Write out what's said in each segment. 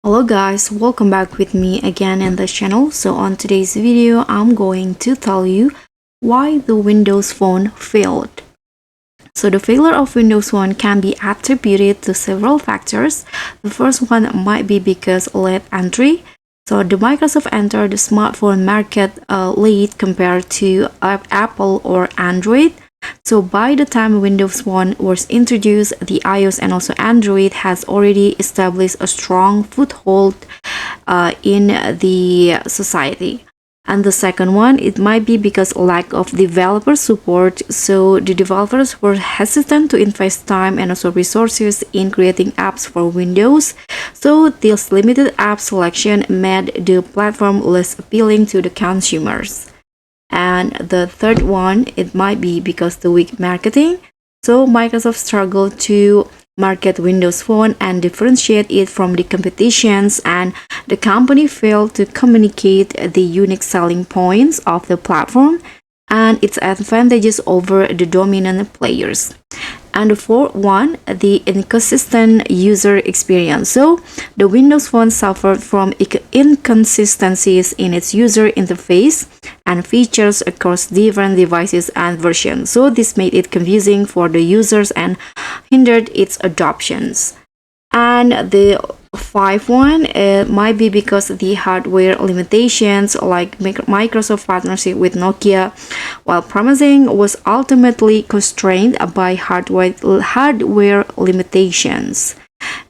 Hello guys, welcome back with me again in the channel. So on today's video, I'm going to tell you why the Windows Phone failed. So the failure of Windows Phone can be attributed to several factors. The first one might be because late entry. So the Microsoft entered the smartphone market late compared to Apple or Android. So by the time Windows Phone was introduced, the iOS and also Android has already established a strong foothold in the society. And the second one, it might be because lack of developer support. So the developers were hesitant to invest time and also resources in creating apps for Windows. So this limited app selection made the platform less appealing to the consumers. And the third one, it might be because the weak marketing. So Microsoft struggled to market Windows Phone and differentiate it from the competitions, and the company failed to communicate the unique selling points of the platform and its advantages over the dominant players. And the fourth one, the inconsistent user experience. So the Windows Phone suffered from inconsistencies in its user interface and features across different devices and versions. So this made it confusing for the users and hindered its adoptions. And the fifth one, it might be because the hardware limitations, like Microsoft partnership with Nokia, while promising, was ultimately constrained by hardware limitations.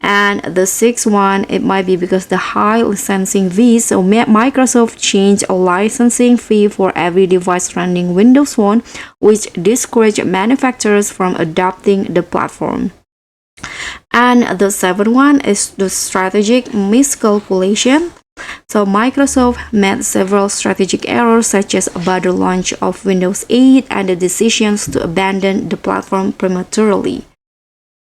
And the sixth one, it might be because the high licensing fees. So Microsoft changed a licensing fee for every device running Windows Phone, which discouraged manufacturers from adopting the platform. And the seventh one is the strategic miscalculation. So Microsoft made several strategic errors, such as about the launch of Windows 8 and the decisions to abandon the platform prematurely.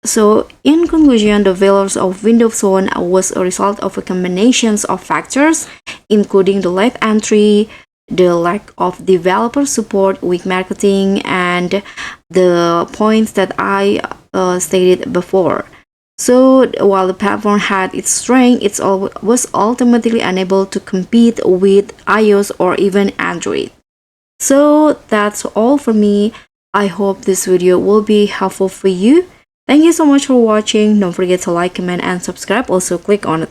So in conclusion, the failures of Windows Phone was a result of a combination of factors, including the late entry, the lack of developer support, weak marketing, and the points that I stated before. So while the platform had its strength, it was ultimately unable to compete with iOS or even Android. So that's all for me. I hope this video will be helpful for you. Thank you so much for watching. Don't forget to like, comment, and subscribe. Also click on